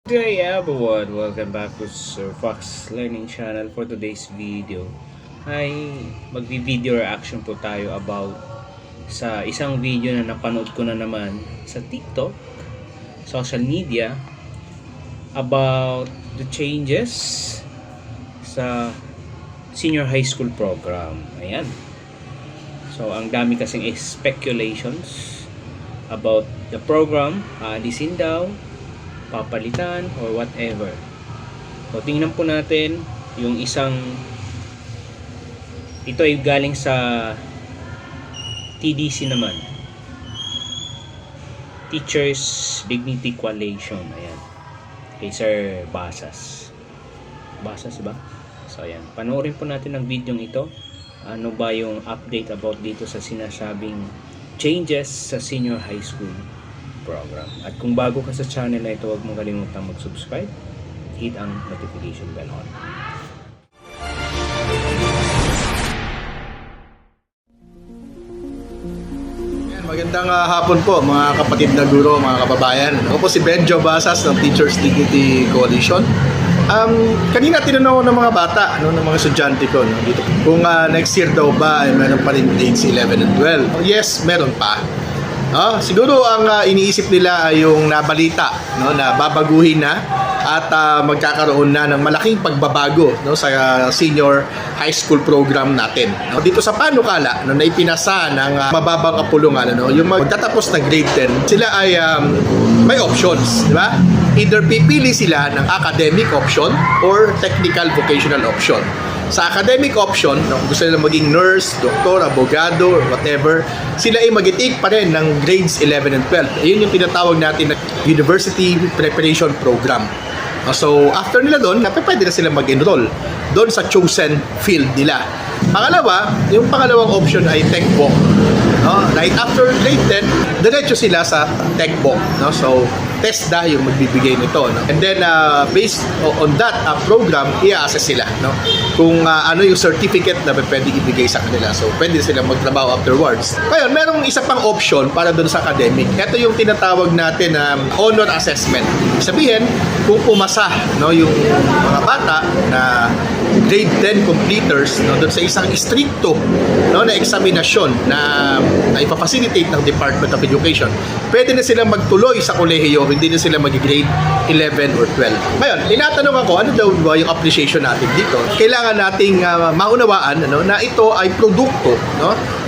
Hey everyone, welcome back to Sir Fox Learning Channel. For today's video ay magvi-video reaction po tayo about sa isang video na napanood ko na naman sa TikTok, social media, about the changes sa senior high school program. Ayan. So ang dami kasing speculations about the program, alisin daw, papalitan or whatever. So tingnan po natin yung isang, ito ay galing sa TDC naman, Teachers Dignity Coalition. Ayan, kay Sir Basas ba? So ayan, panoorin po natin ang video ito. Ano ba yung update about dito sa sinasabing changes sa senior high school program. At kung bago ka sa channel na ito, huwag mong kalimutang mag-subscribe, hit ang notification bell on. Magandang hapon po mga kapatid na guro, mga kababayan. Ako po si Benjo Basas ng Teachers Dignity Coalition. Kanina tinanong ko ng mga bata, ng mga estudyante ko, dito, kung next year daw ba ay meron pa rin grades 11 and 12. Yes, meron pa. Siguro ang iniisip nila ay yung nabalita, na babaguhin na at magkakaroon na ng malaking pagbabago, sa senior high school program natin. Dito sa panukala, na ipinasa ng mababang kapulungan, yung magtatapos ng grade 10, sila ay may options, di ba? Either pipili sila ng academic option or technical vocational option. Sa academic option, kung gusto nila maging nurse, doktor, abogado, or whatever, sila ay mag-take pa rin ng grades 11 and 12. Ayun yung tinatawag natin na University Preparation Program. So, after nila doon, pwede na sila mag-enroll doon sa chosen field nila. Pangalawa, yung pangalawang option ay TechVoc. Right after grade 10, diretso sila sa TechVoc. So, TESDA yung magbibigay nito. And then, based on that program, i-assess sila. Kung ano yung certificate na pwede ibigay sa kanila. So, pwede sila magtrabaho afterwards. Ngayon, merong isa pang option para doon sa academic. Ito yung tinatawag natin na honor assessment. Sabihin, kung pumasa yung mga bata na grade 10 completers doon sa isang stricto na eksaminasyon na ipapacilitate ng Department of Education, pwede na silang magtuloy sa kolehiyo, hindi na sila mag-grade 11 or 12. Ngayon, tinatanong ako, ano daw ba yung appreciation natin dito? Kailangan nating maunawaan na ito ay produkto,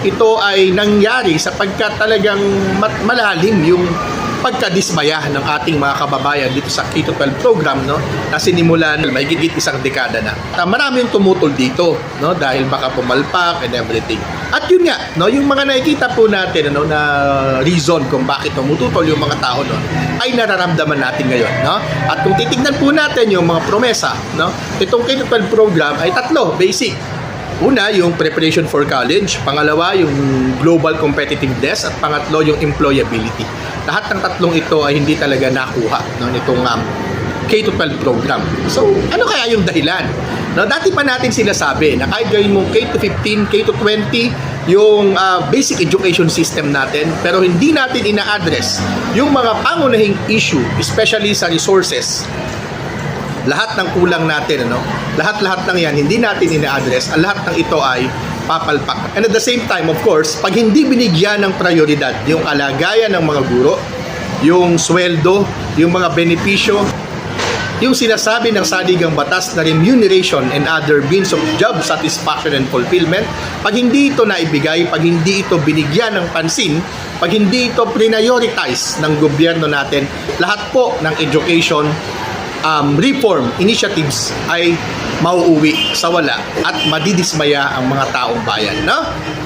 ito ay nangyari sapagkat talagang malalim yung pagkadismaya ng ating mga kababayan dito sa K-12 program, na sinimulan may gigit isang dekada na. Maraming tumutol dito, dahil baka pumalpak and everything. At yun nga, yung mga nakikita po natin, na reason kung bakit tumututol yung mga tao, ay nararamdaman natin ngayon. At kung titignan po natin yung mga promesa, itong K-12 program ay tatlo, basic. Una, yung preparation for college. Pangalawa, yung global competitiveness. At pangatlo, yung employability. Lahat ng tatlong ito ay hindi talaga nakuha nitong K-12 program. So, ano kaya yung dahilan? Dati pa natin sinasabi na kahit gawin mo K-15, K-20, yung basic education system natin, pero hindi natin ina-address yung mga pangunahing issue, especially sa resources. Lahat ng kulang natin, lahat-lahat ng yan, hindi natin ina-address. Ang lahat ng ito ay papalpak. And at the same time, of course, pag hindi binigyan ng prioridad yung kalagayan ng mga guro, yung sweldo, yung mga benepisyo, yung sinasabi ng saligang batas na remuneration and other means of job satisfaction and fulfillment, pag hindi ito naibigay, pag hindi ito binigyan ng pansin, pag hindi ito prioritize ng gobyerno natin, lahat po ng education reform initiatives ay mauuwi sa wala at madidismaya ang mga taong bayan.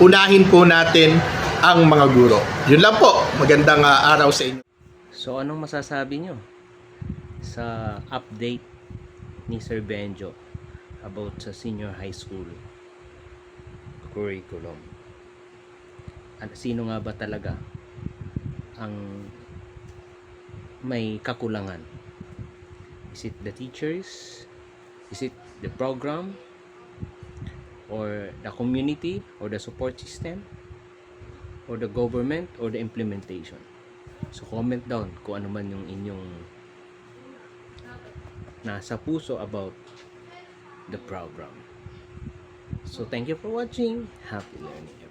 Unahin po natin ang mga guro. Yun lang po. Magandang araw sa inyo. So anong masasabi nyo sa update ni Sir Benjo about sa senior high school curriculum? At sino nga ba talaga ang may kakulangan? Is it the teachers? Is it the program? Or the community? Or the support system? Or the government? Or the implementation? So comment down kung ano man yung inyong nasa puso about the program. So thank you for watching. Happy learning, everyone.